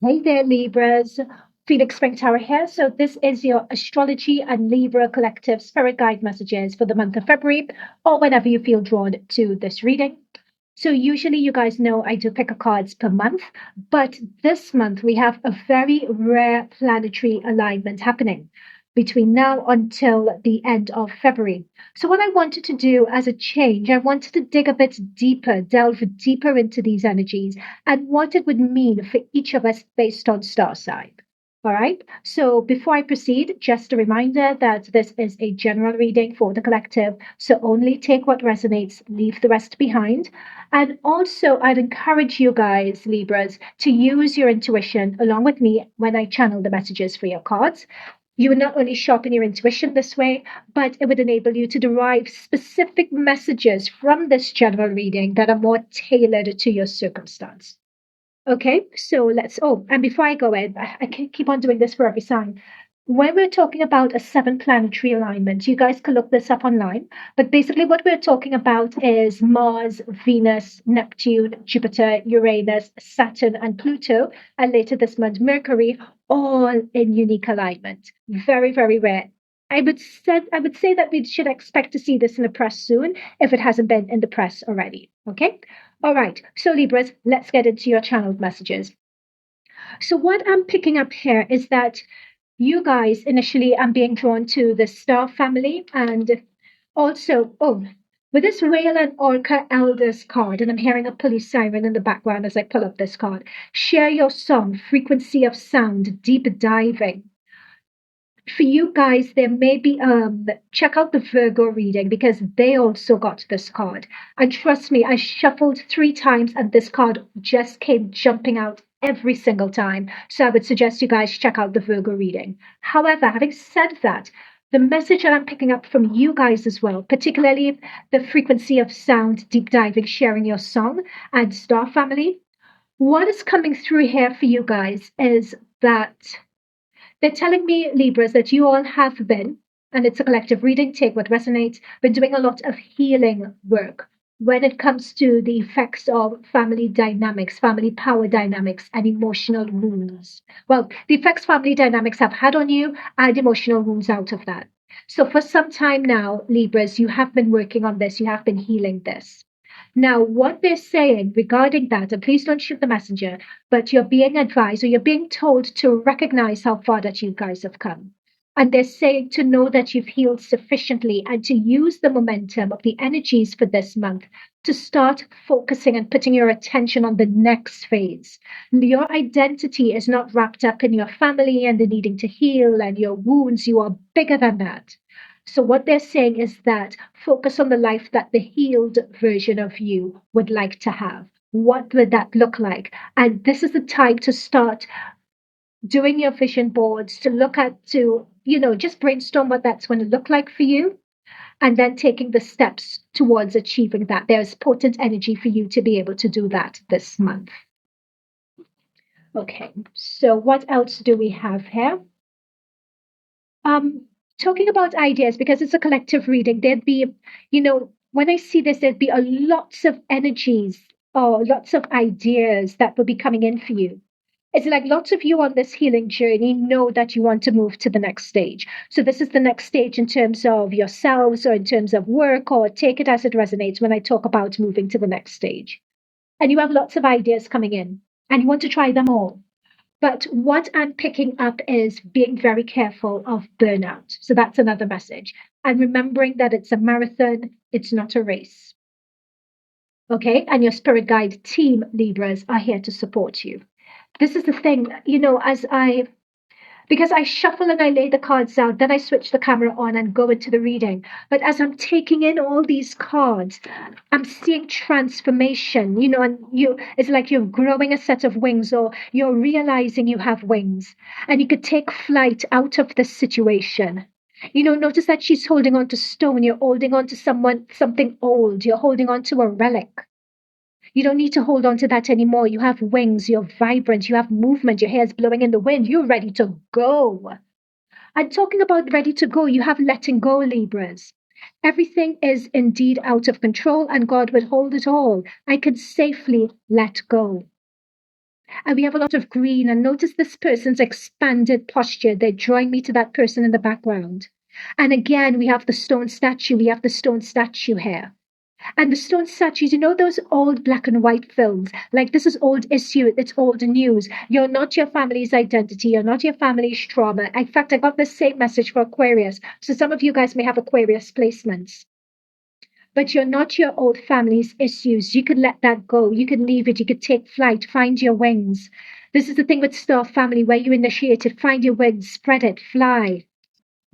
Hey there, Libras. Felix Spring Tower here. So, this is your astrology and Libra collective spirit guide messages for the month of February, or whenever you feel drawn to this reading. So, usually, you guys know I do pick a cards per month, but this month we have a very rare planetary alignment happening between now until the end of February. So, what I wanted to do as a change, I wanted to dig a bit deeper, delve deeper into these energies and what it would mean for each of us based on star sign. All right. So before I proceed, just a reminder that this is a general reading for the collective. So only take what resonates, leave the rest behind. And also, I'd encourage you guys, Libras, to use your intuition along with me when I channel the messages for your cards. You would not only sharpen your intuition this way, but it would enable you to derive specific messages from this general reading that are more tailored to your circumstance. Okay, so let's. Oh, and before I go in, I can keep on doing this for every sign. When we're talking about a seven planetary alignment, you guys can look this up online. But basically, what we're talking about is Mars, Venus, Neptune, Jupiter, Uranus, Saturn, and Pluto, and later this month, Mercury, all in unique alignment. Very, very rare. I would say that we should expect to see this in the press soon if it hasn't been in the press already. Okay. All right, so Libras, let's get into your channeled messages. So, what I'm picking up here is that you guys initially I'm being drawn to the star family and also, with this whale and orca elders card, and I'm hearing a police siren in the background as I pull up this card. Share your song, frequency of sound, deep diving. For you guys, there may be check out the Virgo reading because they also got this card. And trust me, I shuffled 3 times and this card just came jumping out every single time. So I would suggest you guys check out the Virgo reading. However, having said that, the message that I'm picking up from you guys as well, particularly the frequency of sound, deep diving, sharing your song, and Star Family, what is coming through here for you guys is that they're telling me, Libras, that you all have been, and it's a collective reading, take what resonates, been doing a lot of healing work when it comes to the effects of family dynamics, family power dynamics, and emotional wounds. Well, the effects family dynamics have had on you and emotional wounds out of that. So, for some time now, Libras, you have been working on this, you have been healing this. Now, what they're saying regarding that, and please don't shoot the messenger, but you're being advised or you're being told to recognize how far that you guys have come. And they're saying to know that you've healed sufficiently and to use the momentum of the energies for this month to start focusing and putting your attention on the next phase. Your identity is not wrapped up in your family and the needing to heal and your wounds. You are bigger than that. So, what they're saying is that focus on the life that the healed version of you would like to have. What would that look like? And this is the time to start doing your vision boards, to look at, just brainstorm what that's going to look like for you, and then taking the steps towards achieving that. There's potent energy for you to be able to do that this month. Okay, so what else do we have here? Um, Talking about ideas, because it's a collective reading, there'd be, when I see this, there'd be a lots of energies or lots of ideas that will be coming in for you. It's like lots of you on this healing journey know that you want to move to the next stage. So this is the next stage in terms of yourselves or in terms of work, or take it as it resonates when I talk about moving to the next stage. And you have lots of ideas coming in and you want to try them all. But what I'm picking up is being very careful of burnout. So that's another message. And remembering that it's a marathon, it's not a race. Okay. And your spirit guide team, Libras, are here to support you. This is the thing, because I shuffle and I lay the cards out, then I switch the camera on and go into the reading. But as I'm taking in all these cards, I'm seeing transformation, and it's like you're growing a set of wings or you're realizing you have wings and you could take flight out of this situation. Notice that she's holding on to stone. You're holding on to something old. You're holding on to a relic. You don't need to hold on to that anymore. You have wings, you're vibrant, you have movement, your hair's blowing in the wind, you're ready to go. And talking about ready to go, you have letting go, Libras. Everything is indeed out of control, and God will hold it all. I can safely let go. And we have a lot of green. And notice this person's expanded posture. They're drawing me to that person in the background. And again, we have the stone statue. We have the stone statue here. And the stone statues, you know, those old black and white films, like this is old issue, it's old news. You're not your family's identity. You're not your family's trauma. In fact, I got the same message for Aquarius. So some of you guys may have Aquarius placements. But you're not your old family's issues. You could let that go. You could leave it. You could take flight, find your wings. This is the thing with Star Family, where you initiate it, find your wings, spread it, fly.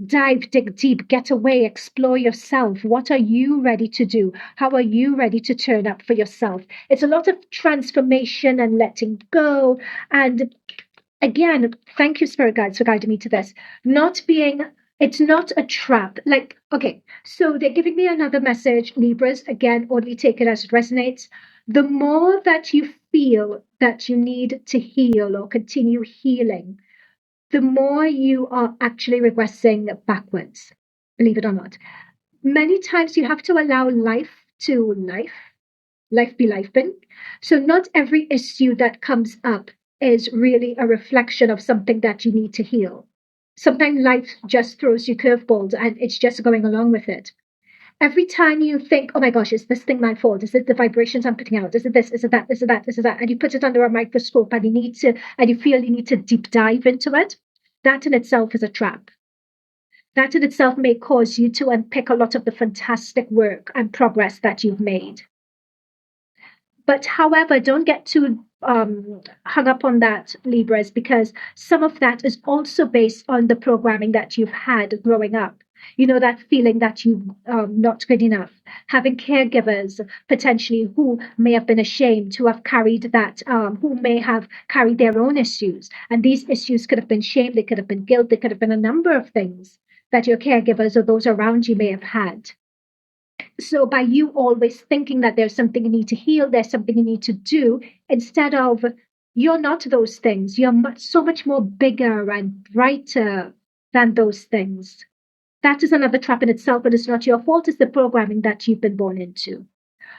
Dive, dig deep, get away, explore yourself. What are you ready to do? How are you ready to turn up for yourself? It's a lot of transformation and letting go. And again, thank you, Spirit Guides, for guiding me to this. It's not a trap. Like, okay, so they're giving me another message, Libras. Again, only take it as it resonates. The more that you feel that you need to heal or continue healing, the more you are actually regressing backwards, believe it or not. Many times you have to allow life to life be life bin. So not every issue that comes up is really a reflection of something that you need to heal. Sometimes life just throws you curveballs and it's just going along with it. Every time you think, oh my gosh, is this thing my fault? Is it the vibrations I'm putting out? Is it this? Is it that? Is it that? Is it that? And you put it under a microscope and you feel you need to deep dive into it. That in itself is a trap. That in itself may cause you to unpick a lot of the fantastic work and progress that you've made. But however, don't get too hung up on that, Libras, because some of that is also based on the programming that you've had growing up. You know, that feeling that you're not good enough, having caregivers potentially who may have been ashamed, who have carried that, who may have carried their own issues. And these issues could have been shame, they could have been guilt, they could have been a number of things that your caregivers or those around you may have had. So by you always thinking that there's something you need to heal, there's something you need to do, instead of you're not those things, you're so much more bigger and brighter than those things. That is another trap in itself, but it's not your fault. It's the programming that you've been born into.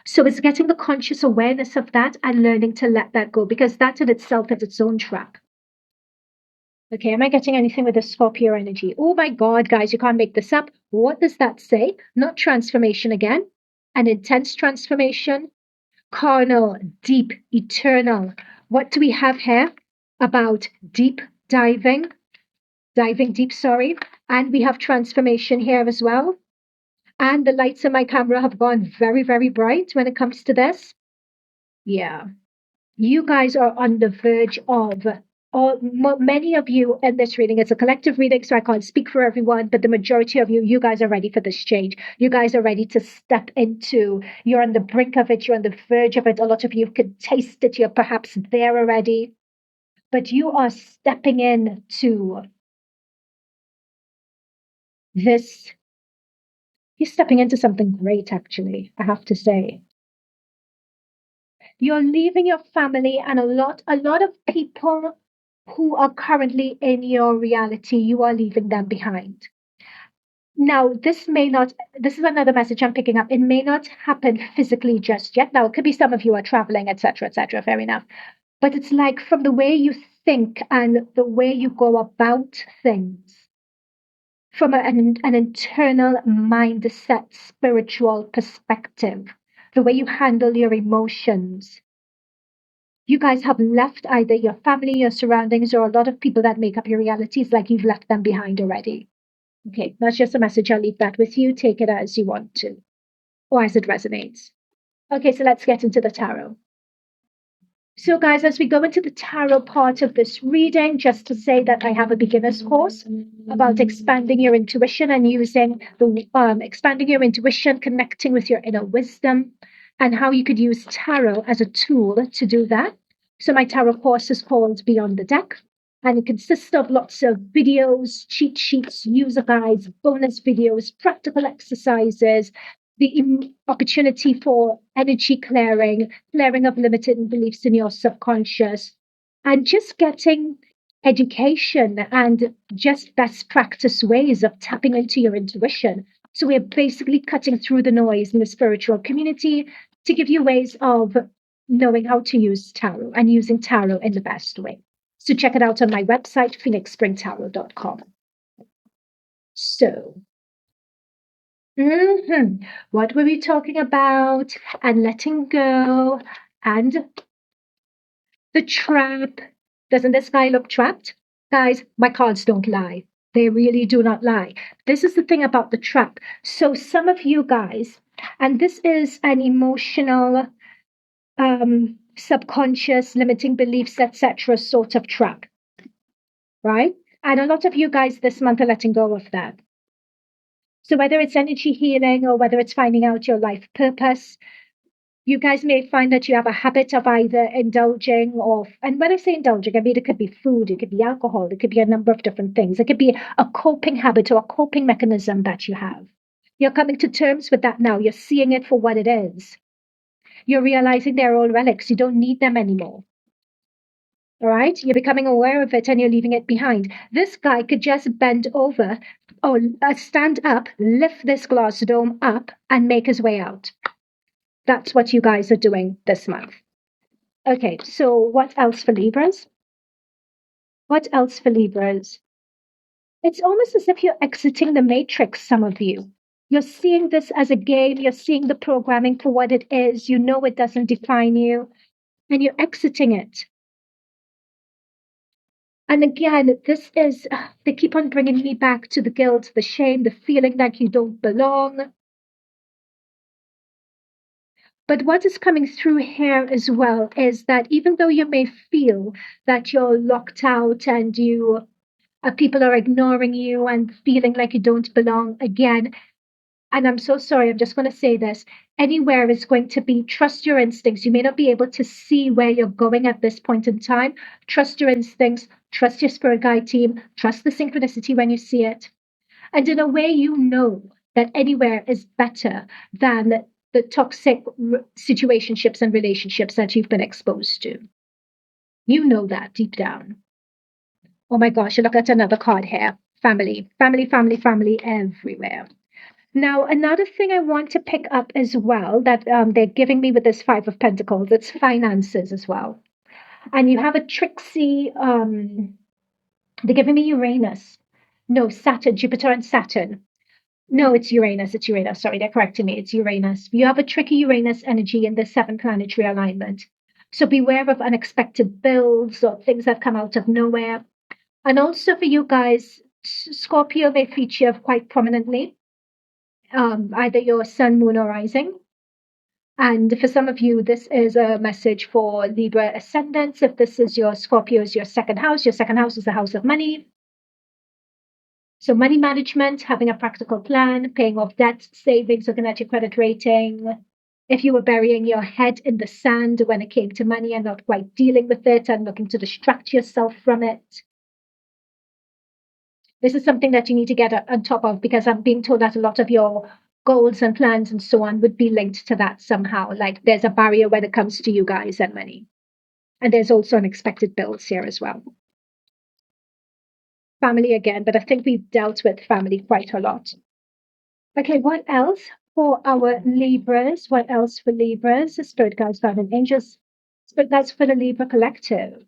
So it's getting the conscious awareness of that and learning to let that go, because that in itself is its own trap. Okay, am I getting anything with the Scorpio energy? Oh my God, guys, you can't make this up. What does that say? Not transformation again. An intense transformation. Carnal, deep, eternal. What do we have here? About deep diving. Diving deep, sorry. And we have transformation here as well. And the lights in my camera have gone very, very bright when it comes to this. Yeah. You guys are on the verge of, or many of you in this reading, it's a collective reading, so I can't speak for everyone, but the majority of you guys are ready for this change. You guys are ready to step into, you're on the brink of it, you're on the verge of it. A lot of you could taste it, you're perhaps there already, but you are stepping into this. You're stepping into something great, actually, I have to say. You're leaving your family and a lot of people who are currently in your reality, you are leaving them behind. Now, this is another message I'm picking up. It may not happen physically just yet. Now, it could be some of you are traveling, etc., fair enough. But it's like from the way you think and the way you go about things, from an internal mindset, spiritual perspective, the way you handle your emotions. You guys have left either your family, your surroundings, or a lot of people that make up your reality. It's like you've left them behind already. Okay, that's just a message. I'll leave that with you. Take it as you want to, or as it resonates. Okay, so let's get into the tarot. So, guys, as we go into the tarot part of this reading, just to say that I have a beginner's course about expanding your intuition and using the expanding your intuition, connecting with your inner wisdom, and how you could use tarot as a tool to do that. So, my tarot course is called Beyond the Deck, and it consists of lots of videos, cheat sheets, user guides, bonus videos, practical exercises, the opportunity for energy clearing, clearing of limiting beliefs in your subconscious, and just getting education and just best practice ways of tapping into your intuition. So we're basically cutting through the noise in the spiritual community to give you ways of knowing how to use tarot and using tarot in the best way. So check it out on my website, phoenixspringtarot.com. So, what were we talking about? And letting go and the trap. Doesn't this guy look trapped? Guys, my cards don't lie. They really do not lie. This is the thing about the trap. So some of you guys, and this is an emotional, subconscious, limiting beliefs, etc. sort of trap, right? And a lot of you guys this month are letting go of that. So whether it's energy healing or whether it's finding out your life purpose, you guys may find that you have a habit of either indulging or, and when I say indulging, I mean it could be food, it could be alcohol, it could be a number of different things. It could be a coping habit or a coping mechanism that you have. You're coming to terms with that now. You're seeing it for what it is. You're realizing they're all relics. You don't need them anymore. All right? You're becoming aware of it and you're leaving it behind. This guy could just bend over or stand up, lift this glass dome up and make his way out. That's what you guys are doing this month. Okay, so what else for Libras? What else for Libras? It's almost as if you're exiting the matrix, some of you. You're seeing this as a game. You're seeing the programming for what it is. You know it doesn't define you, and you're exiting it. And again, this is, they keep on bringing me back to the guilt, the shame, the feeling like you don't belong. But what is coming through here as well is that even though you may feel that you're locked out and you people are ignoring you and feeling like you don't belong again, and I'm so sorry, I'm just going to say this, anywhere is going to be trust your instincts. You may not be able to see where you're going at this point in time. Trust your instincts, trust your spirit guide team, trust the synchronicity when you see it. And in a way, you know that anywhere is better than the toxic situationships and relationships that you've been exposed to. You know that deep down. Oh my gosh, look at another card here. Family, family, family, family everywhere. Now, another thing I want to pick up as well that they're giving me with this Five of Pentacles, it's finances as well. And you have a tricksy, they're giving me Uranus. No, Saturn, Jupiter and Saturn. No, it's Uranus. It's Uranus. Sorry, they're correcting me. It's Uranus. You have a tricky Uranus energy in the seven planetary alignment. So beware of unexpected bills or things that come out of nowhere. And also for you guys, Scorpio may feature quite prominently, either your sun, moon, or rising. And for some of you, this is a message for Libra ascendants. If this is your Scorpio, is your second house is the house of money. So money management, having a practical plan, paying off debts, savings, looking at your credit rating. If you were burying your head in the sand when it came to money and not quite dealing with it and looking to distract yourself from it. This is something that you need to get on top of, because I'm being told that a lot of your goals and plans and so on would be linked to that somehow. Like there's a barrier when it comes to you guys and money. And there's also unexpected bills here as well. Family again, but I think we've dealt with family quite a lot. Okay, what else for our Libras? What else for Libras? The Spirit Guides, Guardian Angels. Spirit Guides for the Libra Collective.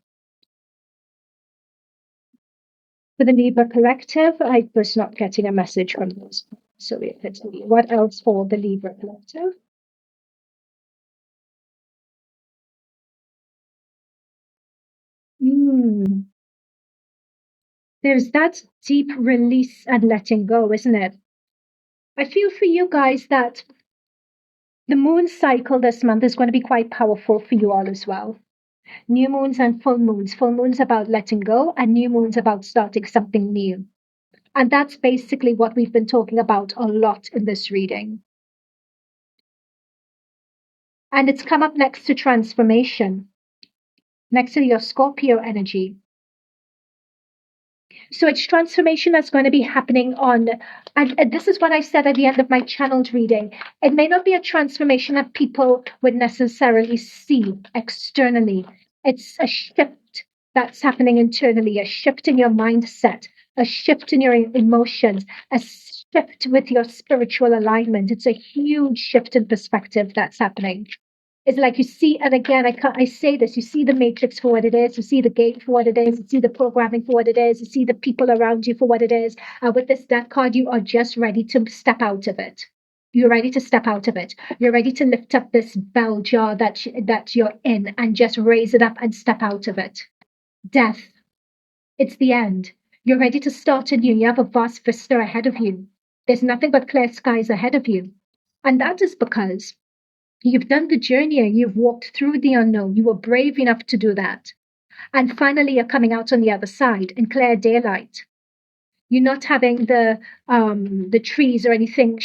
For the Libra Collective, I was not getting a message from this. So what else for the Libra Collective? There's that deep release and letting go, isn't it? I feel for you guys that the moon cycle this month is going to be quite powerful for you all as well. New moons and full moons. Full moons about letting go, and new moons about starting something new. And that's basically what we've been talking about a lot in this reading. And it's come up next to transformation, next to your Scorpio energy. So it's transformation that's going to be happening on, and this is what I said at the end of my channeled reading. It may not be a transformation that people would necessarily see externally. It's a shift that's happening internally, a shift in your mindset, a shift in your emotions, a shift with your spiritual alignment. It's a huge shift in perspective that's happening. It's like you see, and again, I say this, you see the matrix for what it is, you see the game for what it is, you see the programming for what it is, you see the people around you for what it is. And with this death card, you are just ready to step out of it. You're ready to step out of it. You're ready to lift up this bell jar that you're in and just raise it up and step out of it. Death. It's the end. You're ready to start anew. You have a vast vista ahead of you. There's nothing but clear skies ahead of you. And that is because you've done the journey and you've walked through the unknown. You were brave enough to do that. And finally, you're coming out on the other side in clear daylight. You're not having the trees or anything.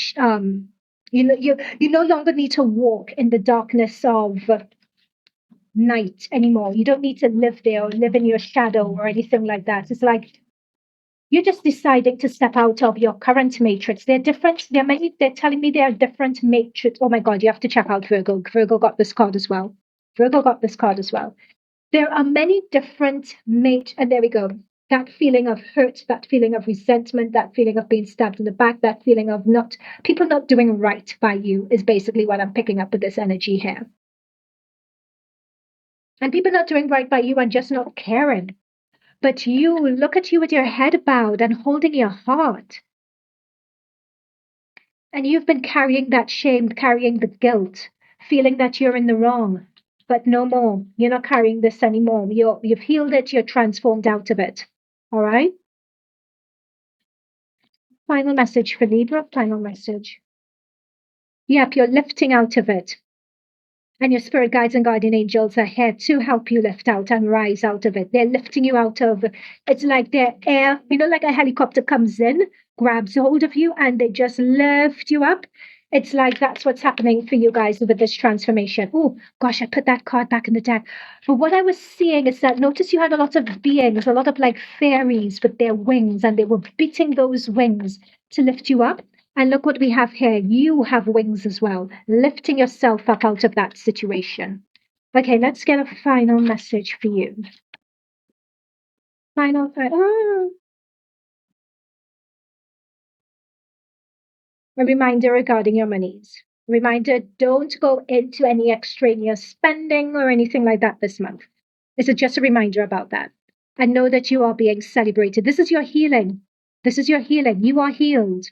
You no longer need to walk in the darkness of night anymore. You don't need to live there or live in your shadow or anything like that. It's like you're just deciding to step out of your current matrix. They're different. They're telling me there are different matrix. Oh my God, you have to check out Virgo. Virgo got this card as well. Virgo got this card as well. There are many different and there we go. That feeling of hurt, that feeling of resentment, that feeling of being stabbed in the back, that feeling of people not doing right by you is basically what I'm picking up with this energy here. And people not doing right by you and just not caring. But you look at you with your head bowed and holding your heart. And you've been carrying that shame, carrying the guilt, feeling that you're in the wrong. But no more. You're not carrying this anymore. You've healed it. You're transformed out of it. All right? Final message for Libra. Final message. Yep, you're lifting out of it. And your spirit guides and guardian angels are here to help you lift out and rise out of it. They're lifting you out of it's like their air, like a helicopter comes in, grabs hold of you, and they just lift you up. It's like that's what's happening for you guys with this transformation. Oh, gosh, I put that card back in the deck. But what I was seeing is that notice you had a lot of beings, a lot of like fairies with their wings, and they were beating those wings to lift you up. And look what we have here. You have wings as well, lifting yourself up out of that situation. Okay, let's get a final message for you. Final. A reminder regarding your monies. Reminder, don't go into any extraneous spending or anything like that this month. This is just a reminder about that. And know that you are being celebrated. This is your healing. This is your healing. You are healed.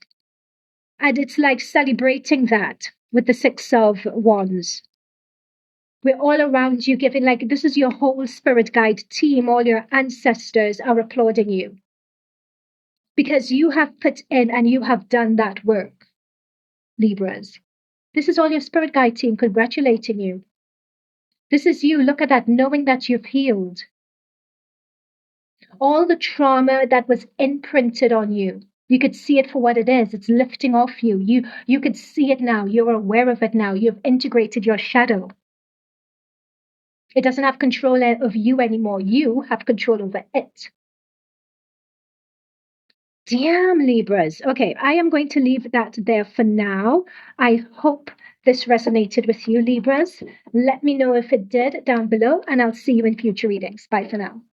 And it's like celebrating that with the Six of Wands. We're all around you giving, like, this is your whole spirit guide team. All your ancestors are applauding you. Because you have put in and you have done that work, Libras. This is all your spirit guide team congratulating you. This is you. Look at that, knowing that you've healed. All the trauma that was imprinted on you. You could see it for what it is. It's lifting off you. You could see it now. You're aware of it now. You've integrated your shadow. It doesn't have control of you anymore. You have control over it. Damn, Libras. Okay, I am going to leave that there for now. I hope this resonated with you, Libras. Let me know if it did down below, and I'll see you in future readings. Bye for now.